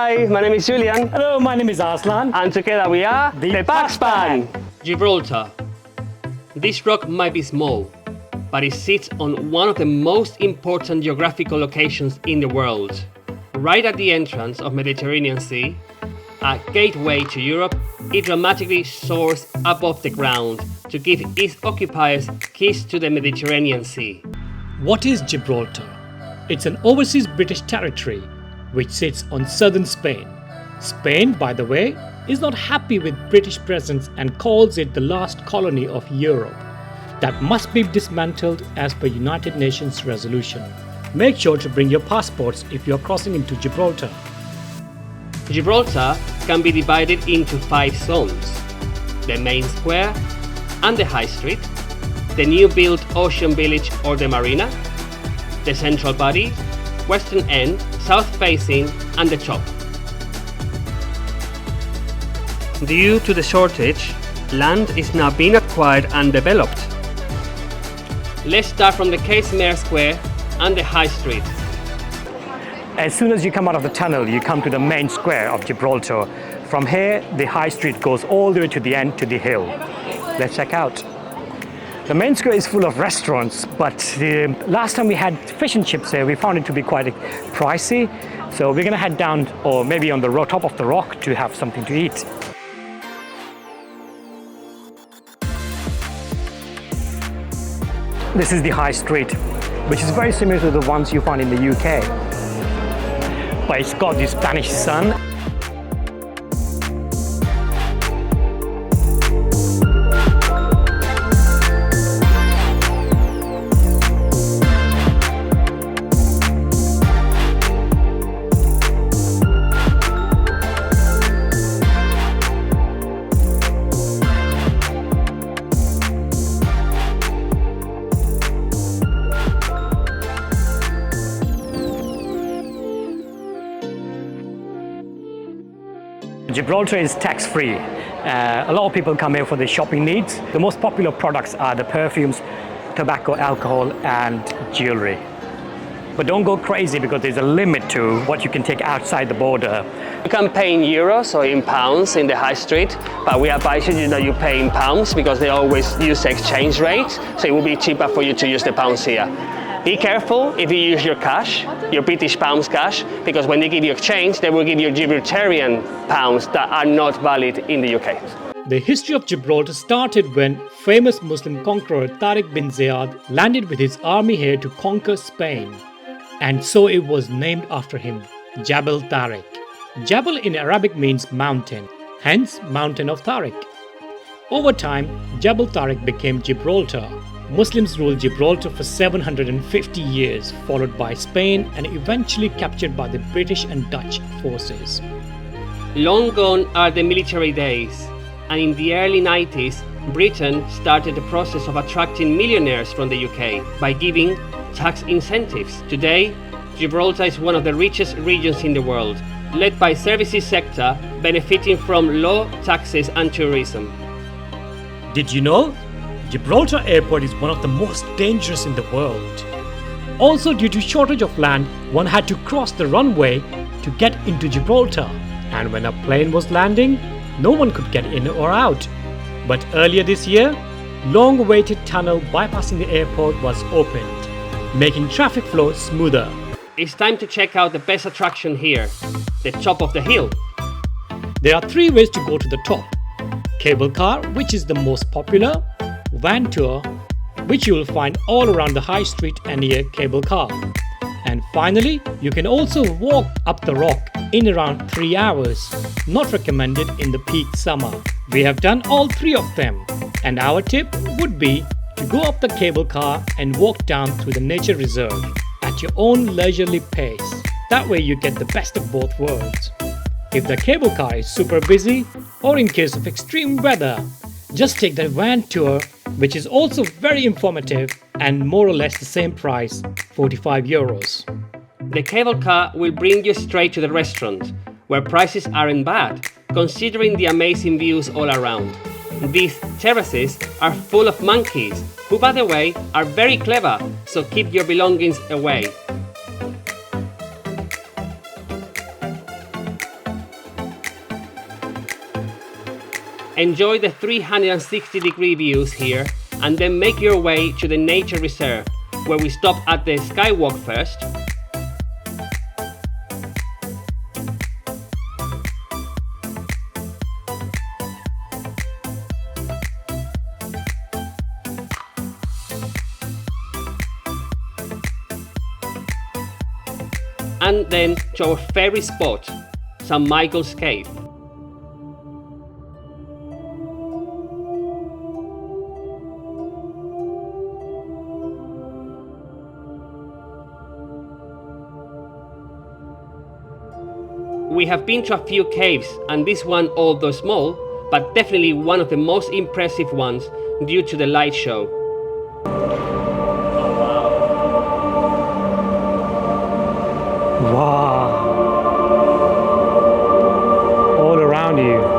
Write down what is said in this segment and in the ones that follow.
Hi, my name is Julian. Hello, my name is Aslan. And together we are the Pakspan. Gibraltar. This rock might be small, but it sits on one of the most important geographical locations in the world. Right at the entrance of Mediterranean Sea, a gateway to Europe, it dramatically soars above the ground to give its occupiers keys to the Mediterranean Sea. What is Gibraltar? It's an overseas British territory which sits on southern Spain. Spain, by the way, is not happy with British presence and calls it the last colony of Europe that must be dismantled as per United Nations resolution. Make sure to bring your passports if you are crossing into Gibraltar. Gibraltar can be divided into 5 zones: the main square and the high street, the new built ocean village or the marina, the central body, western end, south facing and the top. Due to the shortage, land is now being acquired and developed. Let's start from the Casimir Square and the High Street. As soon as you come out of the tunnel, you come to the main square of Gibraltar. From here, the high street goes all the way to the end to the hill. Let's check out. The main square is full of restaurants, but the last time we had fish and chips here, we found it to be quite pricey. So we're gonna head down, or maybe on the top of the rock, to have something to eat. This is the high street, which is very similar to the ones you find in the UK. But it's got the Spanish sun. Gibraltar is tax-free. A lot of people come here for their shopping needs. The most popular products are the perfumes, tobacco, alcohol, and jewelry. But don't go crazy because there's a limit to what you can take outside the border. You can pay in euros or in pounds in the high street, but we advise you that you pay in pounds because they always use the exchange rate, so it will be cheaper for you to use the pounds here. Be careful if you use your cash, your British pounds cash, because when they give you exchange, they will give you Gibraltarian pounds that are not valid in the UK. The history of Gibraltar started when famous Muslim conqueror Tariq bin Ziyad landed with his army here to conquer Spain. And so it was named after him, Jabal Tariq. Jabal in Arabic means mountain, hence Mountain of Tariq. Over time, Jabal Tariq became Gibraltar. Muslims ruled Gibraltar for 750 years, followed by Spain and eventually captured by the British and Dutch forces. Long gone are the military days, and in the early 90s, Britain started the process of attracting millionaires from the UK by giving tax incentives. Today, Gibraltar is one of the richest regions in the world, led by services sector benefiting from low taxes and tourism. Did you know? Gibraltar Airport is one of the most dangerous in the world. Also, due to shortage of land, one had to cross the runway to get into Gibraltar. And when a plane was landing, no one could get in or out. But earlier this year, long-awaited tunnel bypassing the airport was opened, making traffic flow smoother. It's time to check out the best attraction here, the top of the hill. There are 3 ways to go to the top. Cable car, which is the most popular, van tour, which you will find all around the high street and near cable car. And finally, you can also walk up the rock in around 3 hours, not recommended in the peak summer. We have done all 3 of them, and our tip would be to go up the cable car and walk down through the nature reserve at your own leisurely pace. That way you get the best of both worlds. If the cable car is super busy, or in case of extreme weather, just take the van tour, which is also very informative and more or less the same price, 45 euros. The cable car will bring you straight to the restaurant, where prices aren't bad, considering the amazing views all around. These terraces are full of monkeys, who by the way are very clever, so keep your belongings away. Enjoy the 360-degree views here and then make your way to the nature reserve, where we stop at the Skywalk first. And then to our favorite spot, St. Michael's Cave. We have been to a few caves, and this one, although small, but definitely one of the most impressive ones due to the light show. Wow! All around you.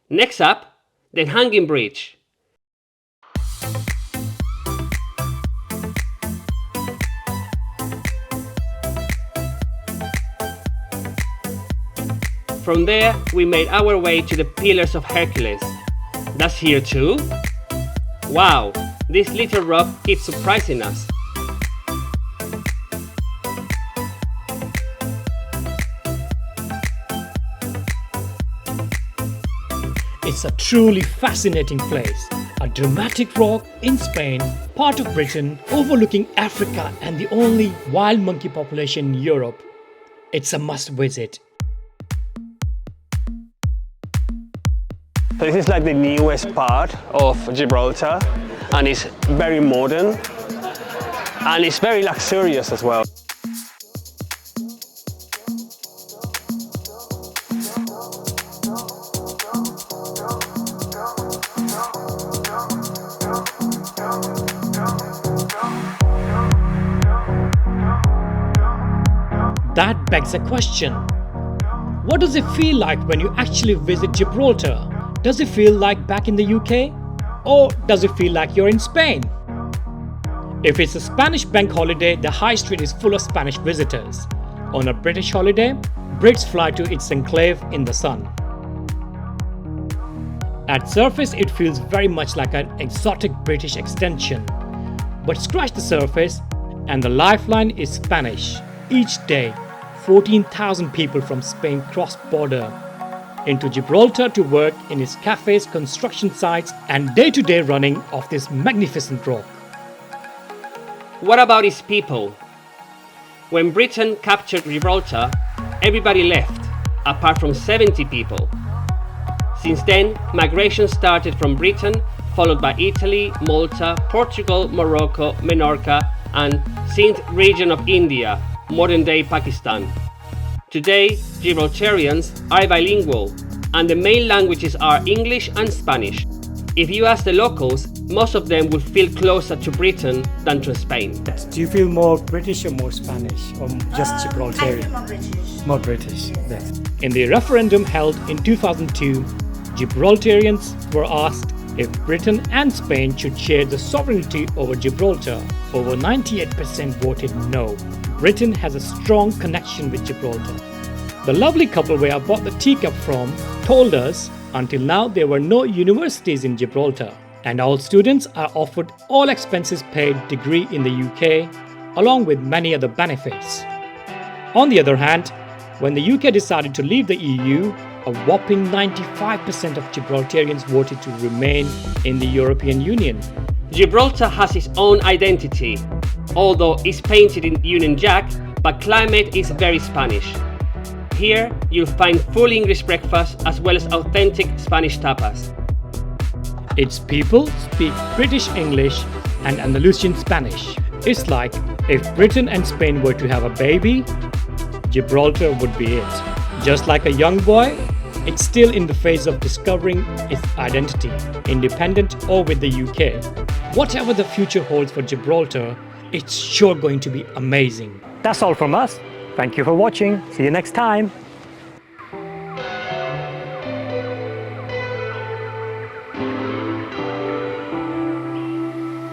Next up, the hanging bridge. From there, we made our way to the Pillars of Hercules. That's here too? Wow, this little rock keeps surprising us. It's a truly fascinating place. A dramatic rock in Spain, part of Britain, overlooking Africa and the only wild monkey population in Europe. It's a must visit. So this is like the newest part of Gibraltar, and it's very modern and it's very luxurious as well. That begs a question. What does it feel like when you actually visit Gibraltar? Does it feel like back in the UK? Or does it feel like you're in Spain? If it's a Spanish bank holiday, the high street is full of Spanish visitors. On a British holiday, Brits fly to its enclave in the sun. At surface, it feels very much like an exotic British extension. But scratch the surface, and the lifeline is Spanish. Each day, 14,000 people from Spain cross border into Gibraltar to work in its cafes, construction sites, and day-to-day running of this magnificent rock. What about its people? When Britain captured Gibraltar, everybody left, apart from 70 people. Since then, migration started from Britain, followed by Italy, Malta, Portugal, Morocco, Menorca, and Sindh region of India, modern-day Pakistan. Today, Gibraltarians are bilingual, and the main languages are English and Spanish. If you ask the locals, most of them will feel closer to Britain than to Spain. Do you feel more British or more Spanish, or just Gibraltarian? I feel more British. More British, yes. In the referendum held in 2002, Gibraltarians were asked if Britain and Spain should share the sovereignty over Gibraltar. Over 98% voted no. Britain has a strong connection with Gibraltar. The lovely couple where I bought the teacup from told us until now there were no universities in Gibraltar, and all students are offered all expenses paid degree in the UK, along with many other benefits. On the other hand, When the UK decided to leave the EU, a whopping 95% of Gibraltarians voted to remain in the European Union. Gibraltar has its own identity, although it's painted in Union Jack, but climate is very Spanish. Here, you'll find full English breakfast as well as authentic Spanish tapas. Its people speak British English and Andalusian Spanish. It's like if Britain and Spain were to have a baby, Gibraltar would be it. Just like a young boy, it's still in the phase of discovering its identity, independent or with the UK. Whatever the future holds for Gibraltar, it's sure going to be amazing. That's all from us. Thank you for watching. See you next time.